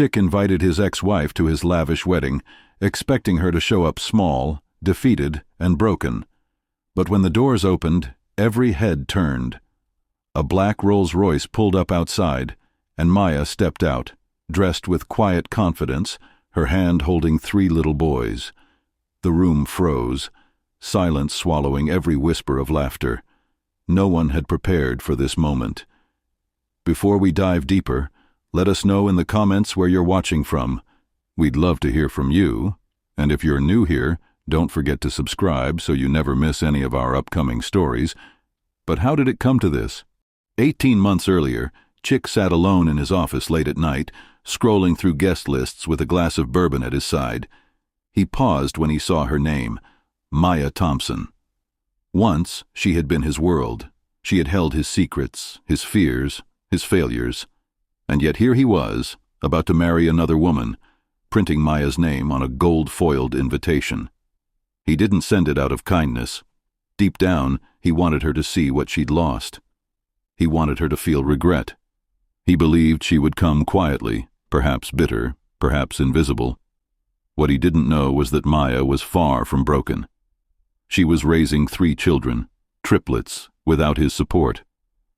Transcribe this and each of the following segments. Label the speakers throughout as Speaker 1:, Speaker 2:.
Speaker 1: Chik invited his ex-wife to his lavish wedding, expecting her to show up small, defeated, and broken. But when the doors opened, every head turned. A black Rolls-Royce pulled up outside, and Maya stepped out, dressed with quiet confidence, her hand holding 3 little boys. The room froze, silence swallowing every whisper of laughter. No one had prepared for this moment. Before we dive deeper, let us know in the comments where you're watching from. We'd love to hear from you, and if you're new here, don't forget to subscribe so you never miss any of our upcoming stories. But how did it come to this? 18 months earlier, Chik sat alone in his office late at night, scrolling through guest lists with a glass of bourbon at his side. He paused when he saw her name, Maya Thompson. Once, she had been his world. She had held his secrets, his fears, his failures. And yet here he was, about to marry another woman, printing Maya's name on a gold-foiled invitation. He didn't send it out of kindness. Deep down, he wanted her to see what she'd lost. He wanted her to feel regret. He believed she would come quietly, perhaps bitter, perhaps invisible. What he didn't know was that Maya was far from broken. She was raising 3 children, triplets, without his support.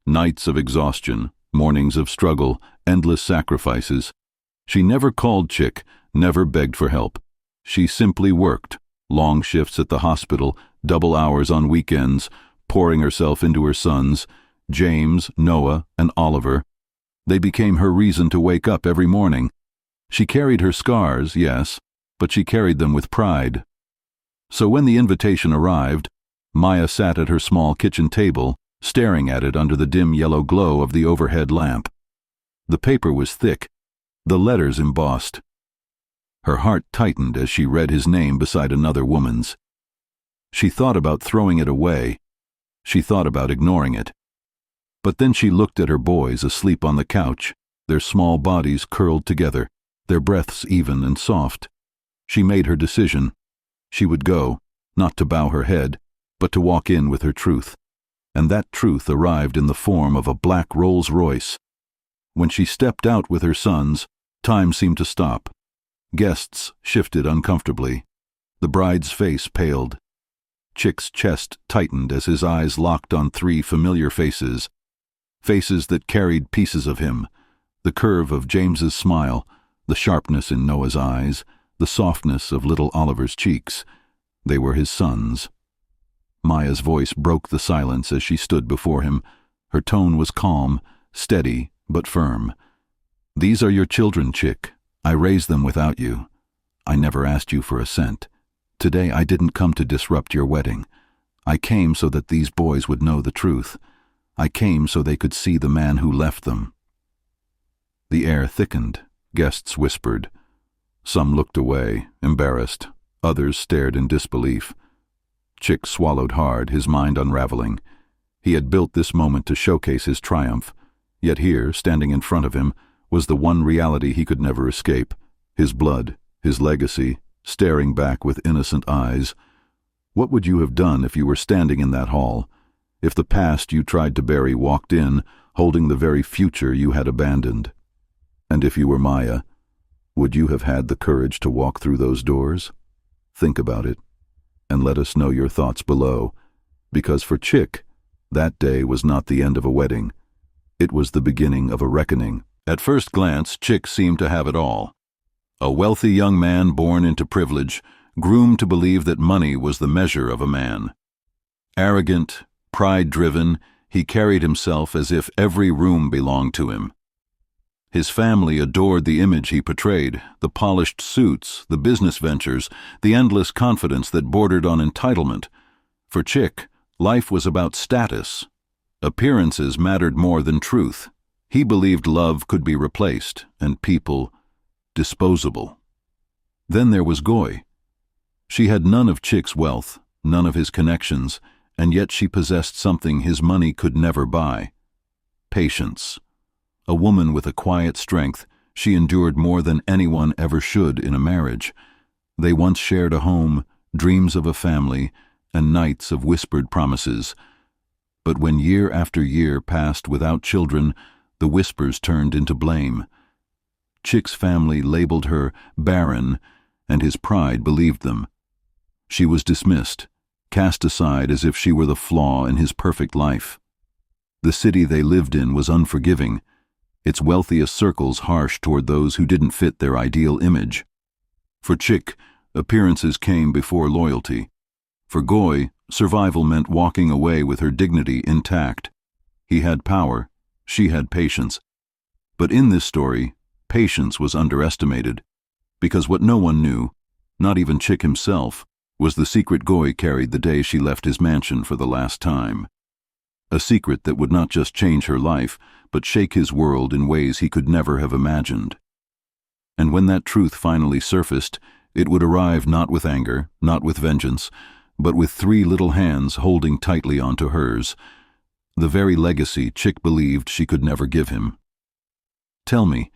Speaker 1: Nights of exhaustion, mornings of struggle, endless sacrifices. She never called Chik, never begged for help. She simply worked, long shifts at the hospital, double hours on weekends, pouring herself into her sons, James, Noah, and Oliver. They became her reason to wake up every morning. She carried her scars, yes, but she carried them with pride. So when the invitation arrived, Maya sat at her small kitchen table, staring at it under the dim yellow glow of the overhead lamp. The paper was thick, the letters embossed. Her heart tightened as she read his name beside another woman's. She thought about throwing it away. She thought about ignoring it. But then she looked at her boys asleep on the couch, their small bodies curled together, their breaths even and soft. She made her decision. She would go, not to bow her head, but to walk in with her truth. And that truth arrived in the form of a black Rolls-Royce. When she stepped out with her sons, time seemed to stop. Guests shifted uncomfortably. The bride's face paled. Chik's chest tightened as his eyes locked on 3 familiar faces. Faces that carried pieces of him. The curve of James's smile, the sharpness in Noah's eyes, the softness of little Oliver's cheeks. They were his sons. Maya's voice broke the silence as she stood before him. Her tone was calm, steady, but firm. "These are your children, Chik. I raised them without you. I never asked you for a cent. Today I didn't come to disrupt your wedding. I came so that these boys would know the truth. I came so they could see the man who left them." The air thickened. Guests whispered. Some looked away, embarrassed. Others stared in disbelief. Chik swallowed hard, his mind unraveling. He had built this moment to showcase his triumph. Yet here, standing in front of him, was the one reality he could never escape. His blood, his legacy, staring back with innocent eyes. What would you have done if you were standing in that hall? If the past you tried to bury walked in, holding the very future you had abandoned? And if you were Maya, would you have had the courage to walk through those doors? Think about it, and let us know your thoughts below, because for Chik, that day was not the end of a wedding. It was the beginning of a reckoning. At first glance, Chik seemed to have it all. A wealthy young man born into privilege, groomed to believe that money was the measure of a man. Arrogant, pride-driven, he carried himself as if every room belonged to him. His family adored the image he portrayed, the polished suits, the business ventures, the endless confidence that bordered on entitlement. For Chik, life was about status. Appearances mattered more than truth. He believed love could be replaced, and people disposable. Then there was Goy. She had none of Chik's wealth, none of his connections, and yet she possessed something his money could never buy. Patience. A woman with a quiet strength, she endured more than anyone ever should in a marriage. They once shared a home, dreams of a family, and nights of whispered promises. But when year after year passed without children, the whispers turned into blame. Chik's family labeled her barren, and his pride believed them. She was dismissed, cast aside as if she were the flaw in his perfect life. The city they lived in was unforgiving, its wealthiest circles harsh toward those who didn't fit their ideal image. For Chik, appearances came before loyalty. For Goy, survival meant walking away with her dignity intact. He had power, she had patience. But in this story, patience was underestimated, because what no one knew, not even Chik himself, was the secret Goy carried the day she left his mansion for the last time. A secret that would not just change her life, but shake his world in ways he could never have imagined. And when that truth finally surfaced, it would arrive not with anger, not with vengeance, but with 3 little hands holding tightly onto hers, the very legacy Chik believed she could never give him. Tell me,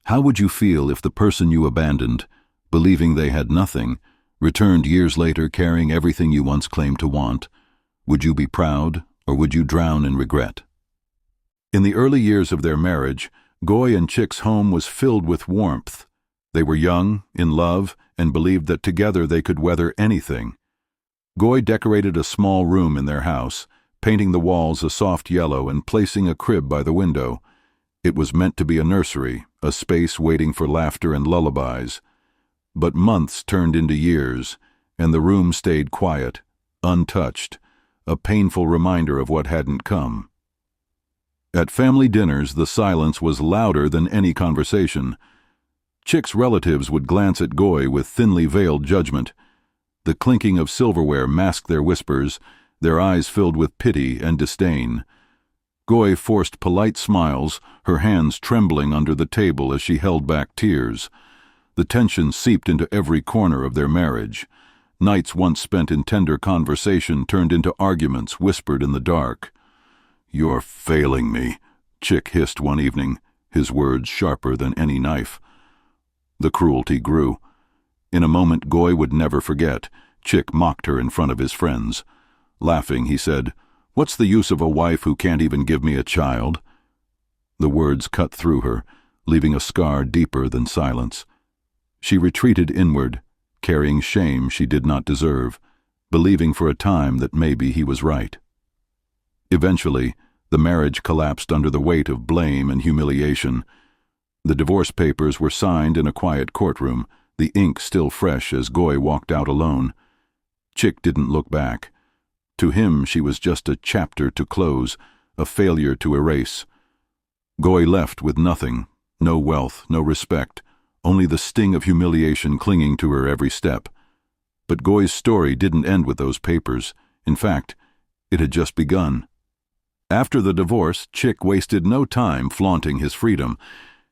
Speaker 1: how would you feel if the person you abandoned, believing they had nothing, returned years later carrying everything you once claimed to want? Would you be proud, or would you drown in regret? In the early years of their marriage, Goy and Chik's home was filled with warmth. They were young, in love, and believed that together they could weather anything. Goy decorated a small room in their house, painting the walls a soft yellow and placing a crib by the window. It was meant to be a nursery, a space waiting for laughter and lullabies. But months turned into years, and the room stayed quiet, untouched, a painful reminder of what hadn't come. At family dinners, the silence was louder than any conversation. Chik's relatives would glance at Goy with thinly veiled judgment. The clinking of silverware masked their whispers, their eyes filled with pity and disdain. Goy forced polite smiles, her hands trembling under the table as she held back tears. The tension seeped into every corner of their marriage. Nights once spent in tender conversation turned into arguments whispered in the dark. "You're failing me," Chik hissed one evening, his words sharper than any knife. The cruelty grew. In a moment Goy would never forget, Chik mocked her in front of his friends. Laughing, he said, "What's the use of a wife who can't even give me a child?" The words cut through her, leaving a scar deeper than silence. She retreated inward, carrying shame she did not deserve, believing for a time that maybe he was right. Eventually, the marriage collapsed under the weight of blame and humiliation. The divorce papers were signed in a quiet courtroom, the ink still fresh as Goy walked out alone. Chik didn't look back. To him she was just a chapter to close, a failure to erase. Goy left with nothing, no wealth, no respect, only the sting of humiliation clinging to her every step. But Goy's story didn't end with those papers. In fact, it had just begun. After the divorce, Chik wasted no time flaunting his freedom.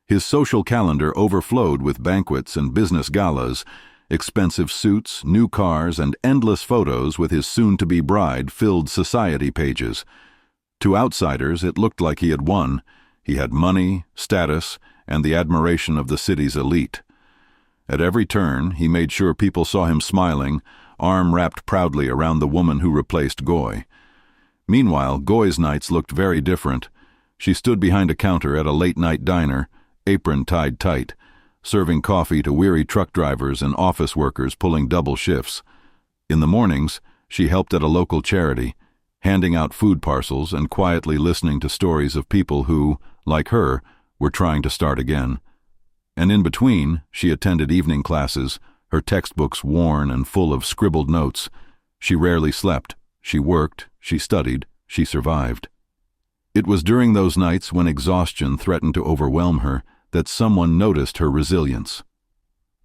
Speaker 1: His social calendar overflowed with banquets and business galas. Expensive suits, new cars, and endless photos with his soon-to-be bride filled society pages. To outsiders, it looked like he had won. He had money, status, and the admiration of the city's elite. At every turn, he made sure people saw him smiling, arm wrapped proudly around the woman who replaced Goy. Meanwhile, Goy's nights looked very different. She stood behind a counter at a late-night diner, apron tied tight, serving coffee to weary truck drivers and office workers pulling double shifts. In the mornings, she helped at a local charity, handing out food parcels and quietly listening to stories of people who, like her, were trying to start again. And in between, she attended evening classes, her textbooks worn and full of scribbled notes. She rarely slept. She worked, she studied, she survived. It was during those nights when exhaustion threatened to overwhelm her that someone noticed her resilience.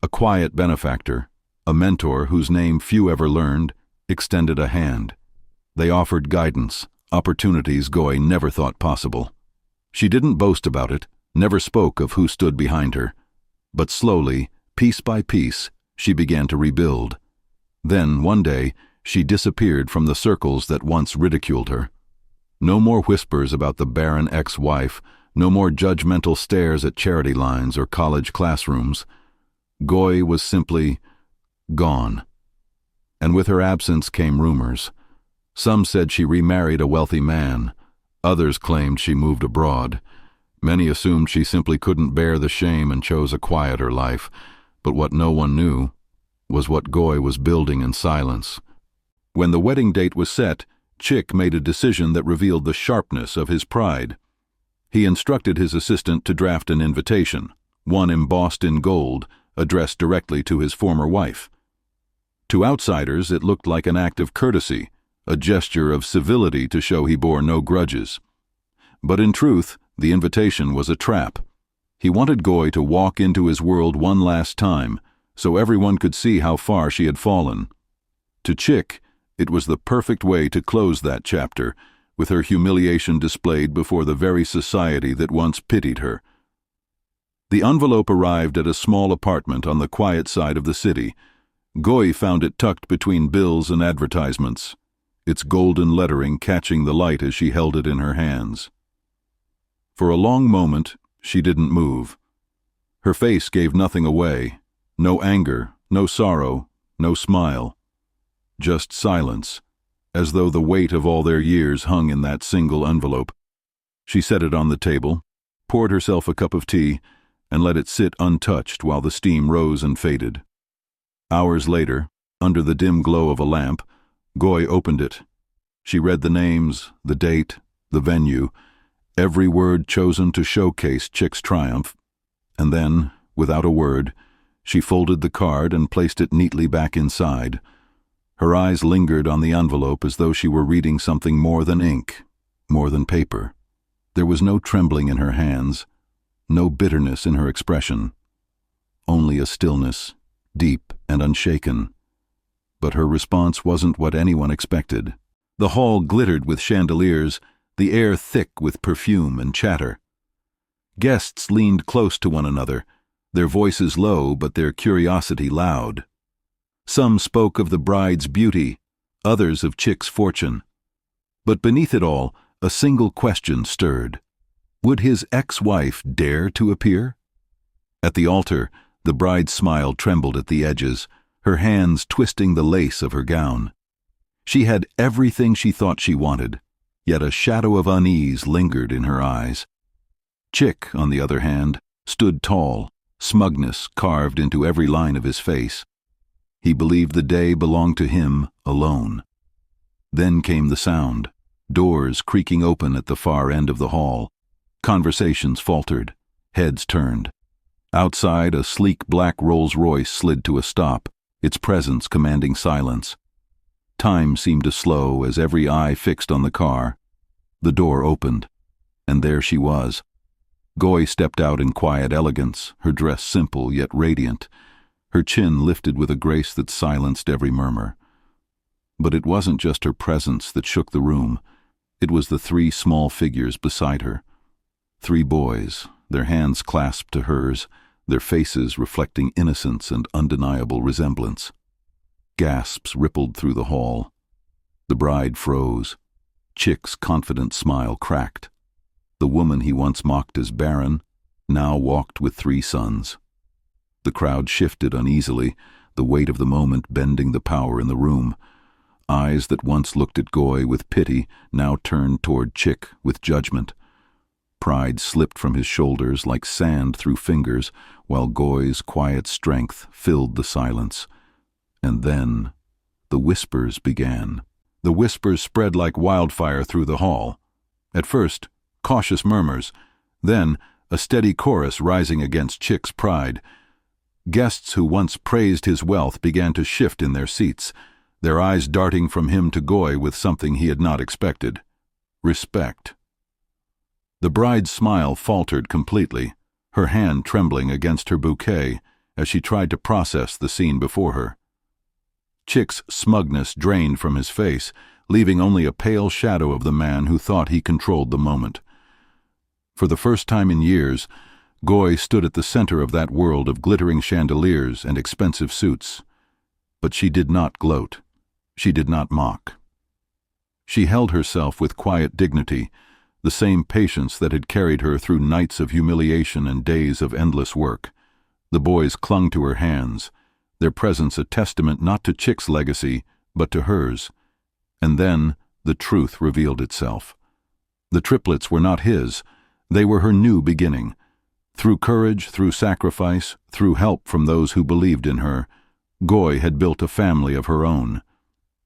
Speaker 1: A quiet benefactor, a mentor whose name few ever learned, extended a hand. They offered guidance, opportunities Goy never thought possible. She didn't boast about it, never spoke of who stood behind her. But slowly, piece by piece, she began to rebuild. Then, one day, she disappeared from the circles that once ridiculed her. No more whispers about the barren ex-wife, no more judgmental stares at charity lines or college classrooms. Goy was simply gone. And with her absence came rumors. Some said she remarried a wealthy man. Others claimed she moved abroad. Many assumed she simply couldn't bear the shame and chose a quieter life, but what no one knew was what Goy was building in silence. When the wedding date was set, Chik made a decision that revealed the sharpness of his pride. He instructed his assistant to draft an invitation, one embossed in gold, addressed directly to his former wife. To outsiders, it looked like an act of courtesy, a gesture of civility to show he bore no grudges. But in truth, the invitation was a trap. He wanted Goy to walk into his world one last time, so everyone could see how far she had fallen. To Chik, it was the perfect way to close that chapter, with her humiliation displayed before the very society that once pitied her. The envelope arrived at a small apartment on the quiet side of the city. Goy found it tucked between bills and advertisements, its golden lettering catching the light as she held it in her hands. For a long moment, she didn't move. Her face gave nothing away, no anger, no sorrow, no smile. Just silence, as though the weight of all their years hung in that single envelope. She set it on the table, poured herself a cup of tea, and let it sit untouched while the steam rose and faded. Hours later, under the dim glow of a lamp, Goy opened it. She read the names, the date, the venue, every word chosen to showcase Chik's triumph, and then, without a word, she folded the card and placed it neatly back inside. Her eyes lingered on the envelope as though she were reading something more than ink, more than paper. There was no trembling in her hands, no bitterness in her expression, only a stillness, deep and unshaken. But her response wasn't what anyone expected. The hall glittered with chandeliers, the air thick with perfume and chatter. Guests leaned close to one another, their voices low but their curiosity loud. Some spoke of the bride's beauty, others of Chik's fortune. But beneath it all, a single question stirred. Would his ex-wife dare to appear? At the altar, the bride's smile trembled at the edges, her hands twisting the lace of her gown. She had everything she thought she wanted, yet a shadow of unease lingered in her eyes. Chik, on the other hand, stood tall, smugness carved into every line of his face. He believed the day belonged to him alone. Then came the sound, doors creaking open at the far end of the hall. Conversations faltered, heads turned. Outside, a sleek black Rolls-Royce slid to a stop, its presence commanding silence. Time seemed to slow as every eye fixed on the car. The door opened, and there she was. Goy stepped out in quiet elegance, her dress simple yet radiant, her chin lifted with a grace that silenced every murmur. But it wasn't just her presence that shook the room. It was the three small figures beside her. Three boys, their hands clasped to hers, their faces reflecting innocence and undeniable resemblance. Gasps rippled through the hall. The bride froze. Chik's confident smile cracked. The woman he once mocked as barren now walked with 3 sons. The crowd shifted uneasily, the weight of the moment bending the power in the room. Eyes that once looked at Goy with pity now turned toward Chik with judgment. Pride slipped from his shoulders like sand through fingers, while Goy's quiet strength filled the silence. And then the whispers began. The whispers spread like wildfire through the hall. At first, cautious murmurs, then a steady chorus rising against Chik's pride. Guests who once praised his wealth began to shift in their seats, their eyes darting from him to Goy with something he had not expected: respect. The bride's smile faltered completely, her hand trembling against her bouquet as she tried to process the scene before her. Chik's smugness drained from his face, leaving only a pale shadow of the man who thought he controlled the moment. For the first time in years, Goy stood at the center of that world of glittering chandeliers and expensive suits. But she did not gloat. She did not mock. She held herself with quiet dignity, the same patience that had carried her through nights of humiliation and days of endless work. The boys clung to her hands, their presence a testament not to Chik's legacy, but to hers. And then the truth revealed itself. The triplets were not his. They were her new beginning. Through courage, through sacrifice, through help from those who believed in her, Goy had built a family of her own.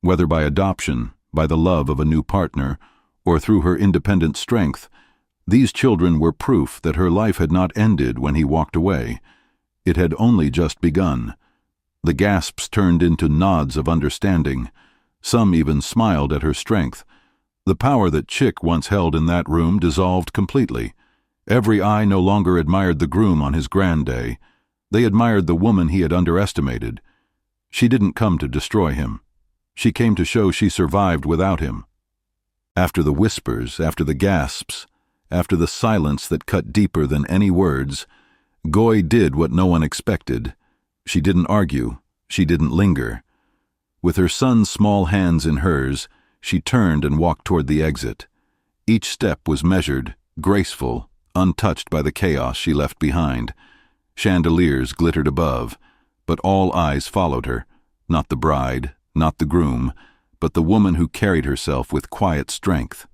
Speaker 1: Whether by adoption, by the love of a new partner, or through her independent strength, these children were proof that her life had not ended when he walked away. It had only just begun. The gasps turned into nods of understanding. Some even smiled at her strength. The power that Chik once held in that room dissolved completely. Every eye no longer admired the groom on his grand day. They admired the woman he had underestimated. She didn't come to destroy him. She came to show she survived without him. After the whispers, after the gasps, after the silence that cut deeper than any words, Goy did what no one expected. She didn't argue. She didn't linger. With her son's small hands in hers, she turned and walked toward the exit. Each step was measured, graceful, untouched by the chaos she left behind. Chandeliers glittered above, but all eyes followed her, not the bride, not the groom, but the woman who carried herself with quiet strength.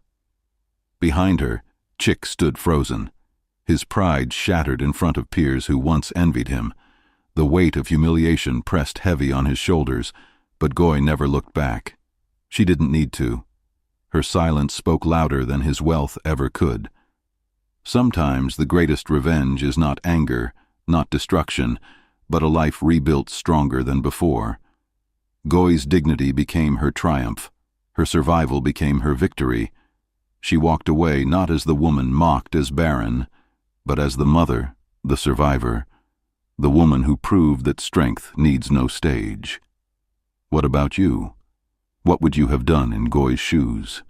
Speaker 1: Behind her, Chik stood frozen. His pride shattered in front of peers who once envied him. The weight of humiliation pressed heavy on his shoulders, but Goy never looked back. She didn't need to. Her silence spoke louder than his wealth ever could. Sometimes the greatest revenge is not anger, not destruction, but a life rebuilt stronger than before. Goy's dignity became her triumph. Her survival became her victory. She walked away not as the woman mocked as barren, but as the mother, the survivor, the woman who proved that strength needs no stage. What about you? What would you have done in Goy's shoes?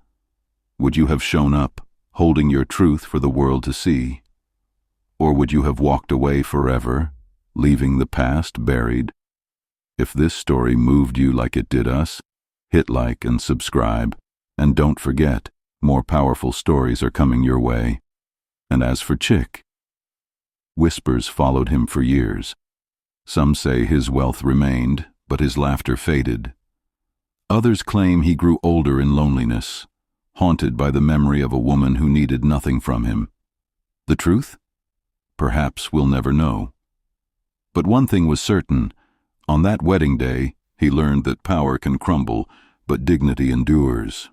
Speaker 1: Would you have shown up, holding your truth for the world to see? Or would you have walked away forever, leaving the past buried? If this story moved you like it did us, hit like and subscribe, and don't forget, more powerful stories are coming your way. And as for Chik, whispers followed him for years. Some say his wealth remained, but his laughter faded. Others claim he grew older in loneliness, haunted by the memory of a woman who needed nothing from him. The truth? Perhaps we'll never know. But one thing was certain. On that wedding day, he learned that power can crumble, but dignity endures.